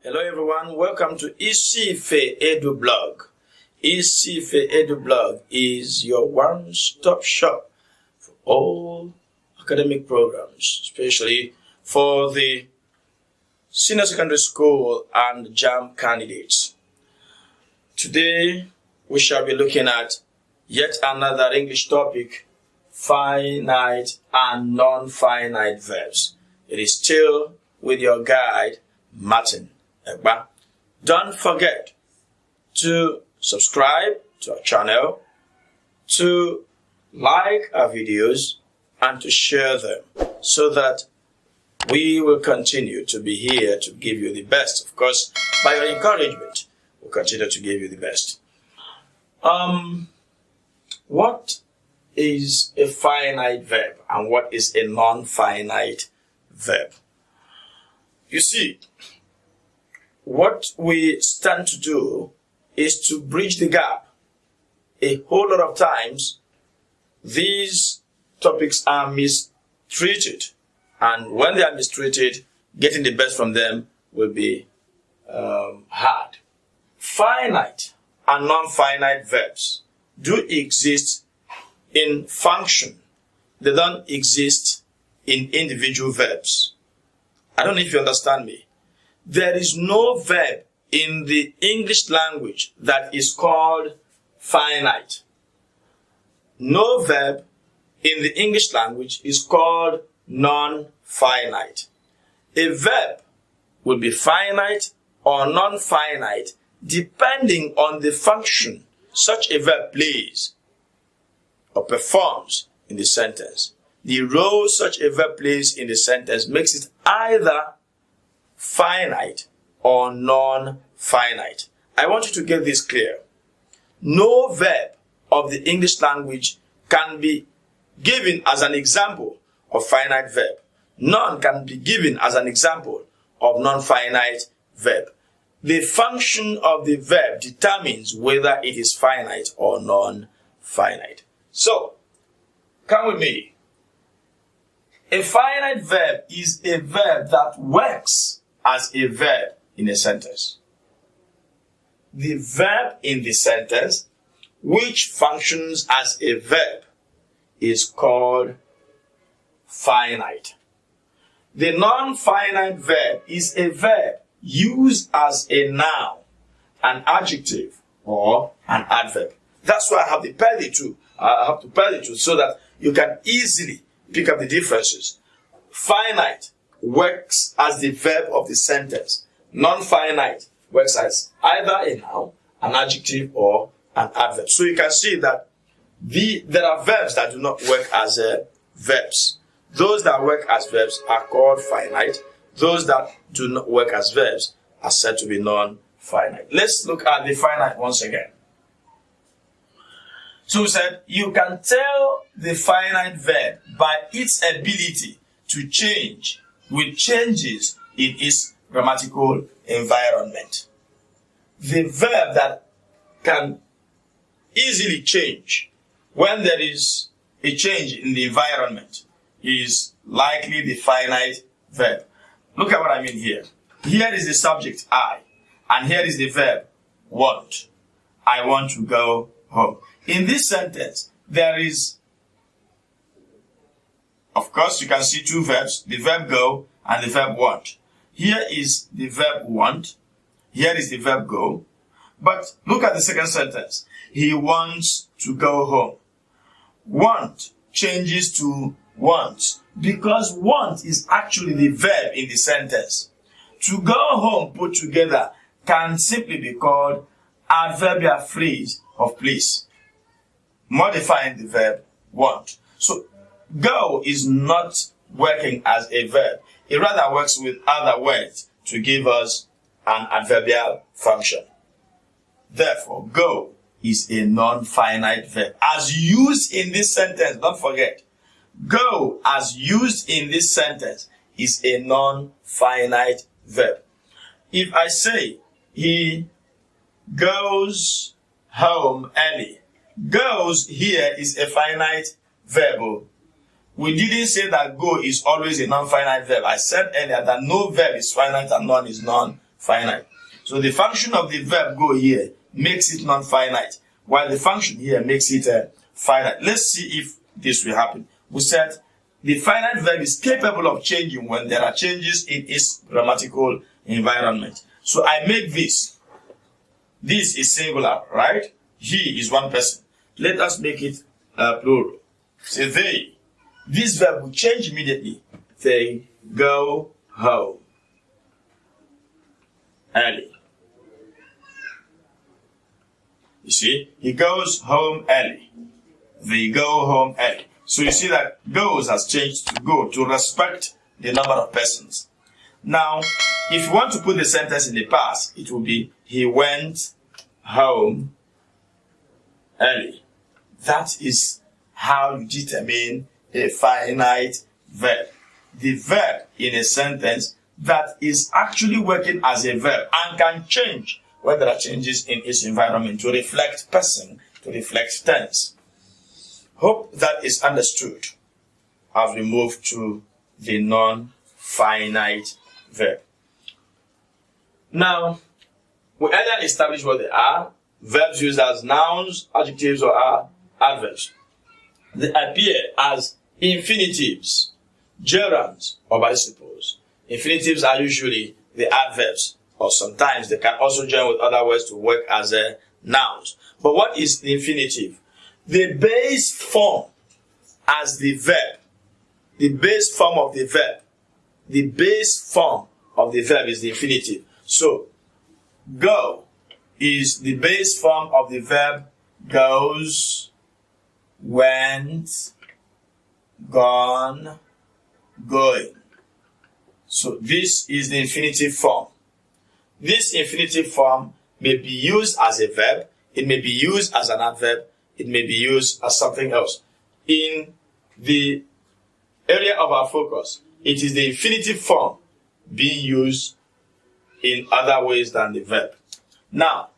Hello everyone, welcome to ISIFE EDUBLOG. ISIFE EDUBLOG is your one-stop shop for all academic programs, especially for the senior secondary school and JAMB candidates. Today we shall be looking at yet another English topic, finite and non-finite verbs. It is still with your guide, Martin. Don't forget to subscribe to our channel, to like our videos, and to share them so that we will continue to be here to give you the best. Of course, by your encouragement, we'll continue to give you the best. What is a finite verb and what is a non-finite verb? You see, what we stand to do is to bridge the gap. A whole lot of times, these topics are mistreated. And when they are mistreated, getting the best from them will be hard. Finite and non-finite verbs do exist in function. They don't exist in individual verbs. I don't know if you understand me. There is no verb in the English language that is called finite. No verb in the English language is called non-finite. A verb will be finite or non-finite depending on the function such a verb plays or performs in the sentence. The role such a verb plays in the sentence makes it either finite or non-finite. I want you to get this clear. No verb of the English language can be given as an example of finite verb. None can be given as an example of non-finite verb. The function of the verb determines whether it is finite or non-finite. So, come with me. A finite verb is a verb that works as a verb in a sentence. The verb in the sentence, which functions as a verb, is called finite. The non-finite verb is a verb used as a noun, an adjective, or an adverb. That's why I have to pair the two so that you can easily pick up the differences. Finite works as the verb of the sentence. Non-finite works as either a noun, an adjective, or an adverb. So you can see that there are verbs that do not work as verbs. Those that work as verbs are called finite. Those that do not work as verbs are said to be non-finite. Let's look at the finite once again. So we said you can tell the finite verb by its ability to change with changes in its grammatical environment. The verb that can easily change when there is a change in the environment is likely the finite verb. Look at what I mean here. Here is the subject, I, and here is the verb, want. I want to go home. In this sentence, there is, of course, you can see two verbs, the verb go and the verb want. Here is the verb want. Here is the verb go. But look at the second sentence. He wants to go home. Want changes to want because want is actually the verb in the sentence. To go home put together can simply be called adverbial phrase of place, modifying the verb want. So go is not working as a verb. It rather works with other words to give us an adverbial function. Therefore, go is a non-finite verb. As used in this sentence, don't forget, go as used in this sentence is a non-finite verb. If I say, he goes home early, goes here is a finite verb. We didn't say that go is always a non-finite verb. I said earlier that no verb is finite and none is non-finite. finite. So the function of the verb go here makes it non-finite, while the function here makes it finite. Let's see if this will happen. We said the finite verb is capable of changing when there are changes in its grammatical environment. So I make this. This is singular, right? He is one person. Let us make it plural. Say they. This verb will change immediately. They go home early. You see, he goes home early. They go home early. So you see that goes has changed to go to respect the number of persons. Now, if you want to put the sentence in the past, it will be he went home early. That is how you determine a finite verb. The verb in a sentence that is actually working as a verb and can change when there are changes in its environment to reflect person, to reflect tense. Hope that is understood as we move to the non-finite verb. Now, we earlier established what they are. Verbs used as nouns, adjectives, or adverbs. They appear as infinitives, gerunds, or participles. Infinitives are usually the adverbs, or sometimes they can also join with other words to work as nouns. But what is the infinitive? The base form as the verb. The base form of the verb. The base form of the verb is the infinitive. So, go is the base form of the verb goes, went, gone, going. So this is the infinitive form. This infinitive form may be used as a verb, it may be used as an adverb, it may be used as something else. In the area of our focus, it is the infinitive form being used in other ways than the verb. Now,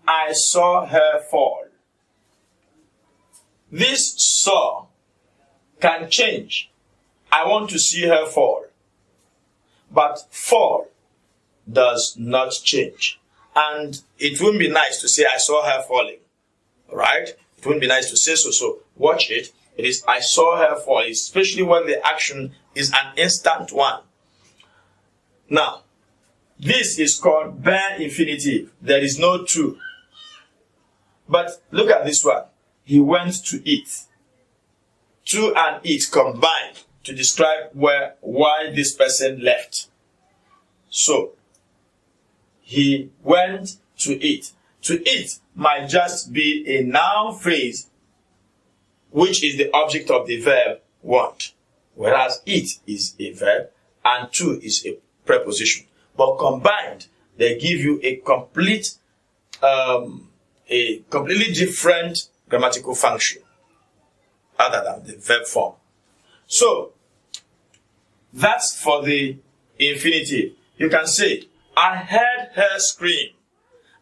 I saw her fall. This saw can change. I want to see her fall. But fall does not change. And it wouldn't be nice to say I saw her falling. Right? It wouldn't be nice to say so. So watch it. It is I saw her fall, especially when the action is an instant one. Now, this is called bare infinitive. There is no to. But look at this one. He went to eat. To and eat combine to describe why this person left. So, he went to eat. To eat might just be a noun phrase, which is the object of the verb want. Whereas eat is a verb and to is a preposition. But combined, they give you a completely different grammatical function other than the verb form. So, that's for the infinitive. You can say, I heard her scream.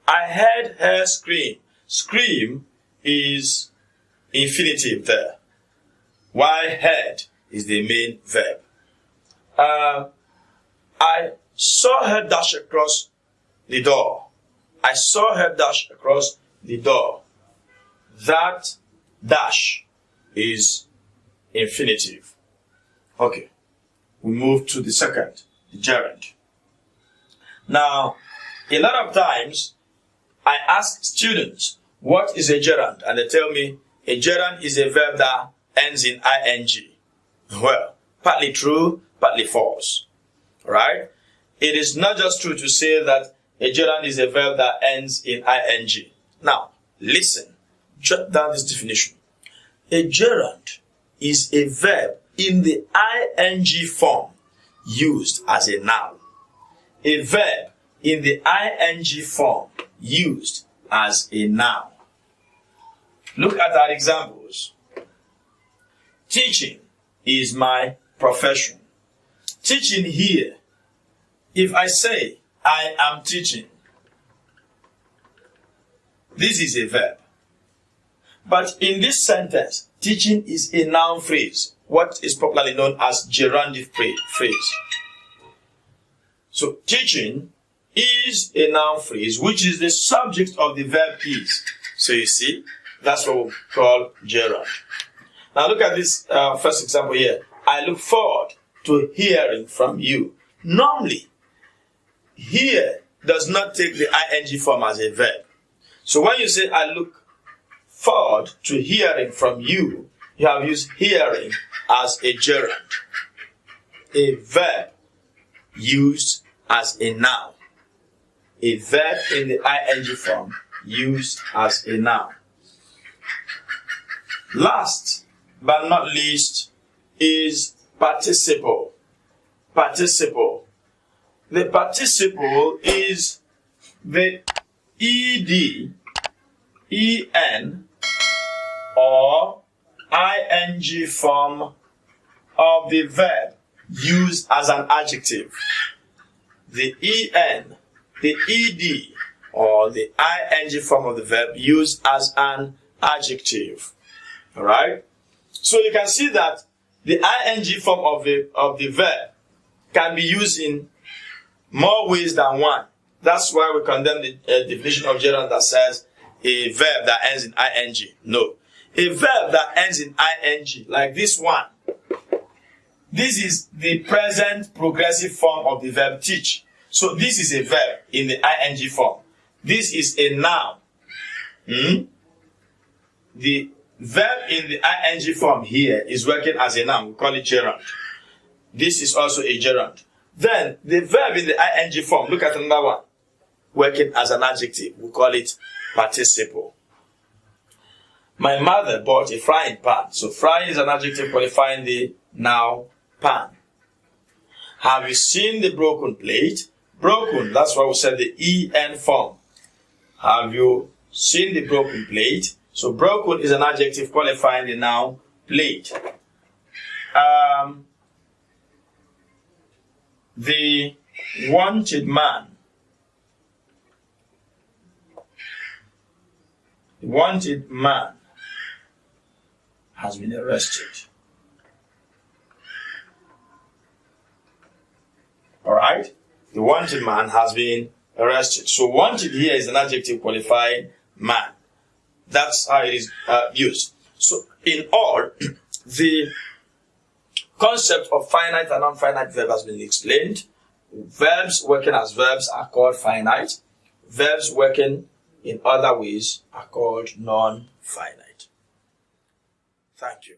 I heard her scream. Scream is infinitive there. While heard is the main verb. I saw her dash across the door. I saw her dash across the door. That dash is infinitive. Okay. We move to the second, the gerund. Now, a lot of times, I ask students, what is a gerund? And they tell me, a gerund is a verb that ends in ing. Well, partly true, partly false. Right? It is not just true to say that a gerund is a verb that ends in ing. Now, listen. Jot down this definition. A gerund is a verb in the ing form used as a noun. A verb in the ing form used as a noun. Look at our examples. Teaching is my profession. Teaching here, if I say I am teaching, this is a verb. But in this sentence, teaching is a noun phrase, what is popularly known as gerundive phrase. So teaching is a noun phrase which is the subject of the verb is. So you see, that's what we call gerund. Now look at this first example here. I look forward to hearing from you. Normally, hear does not take the ing form as a verb. So when you say I look forward to hearing from you, you have used hearing as a gerund, a verb used as a noun. A verb in the ing form used as a noun. Last but not least is participle. Participle. The participle is the ed, en, or ing form of the verb used as an adjective. The en, the ed, or the ing form of the verb used as an adjective. Alright? So you can see that the ing form of the verb can be used in more ways than one. That's why we condemn the definition of gerund that says a verb that ends in ing. No. A verb that ends in ing, like this one. This is the present progressive form of the verb teach. So this is a verb in the ing form. This is a noun. The verb in the ing form here is working as a noun. We call it gerund. This is also a gerund. Then the verb in the ing form, look at another one, working as an adjective. We call it participle. My mother bought a frying pan. So frying is an adjective qualifying the noun pan. Have you seen the broken plate? Broken, that's why we said the en form. Have you seen the broken plate? So broken is an adjective qualifying the noun plate. The wanted man. The wanted man has been arrested. Alright? The wanted man has been arrested. So wanted here is an adjective qualifying man. That's how it is used. So in all, the concept of finite and non-finite verb has been explained. Verbs working as verbs are called finite. Verbs working in other ways are called non-finite. Thank you.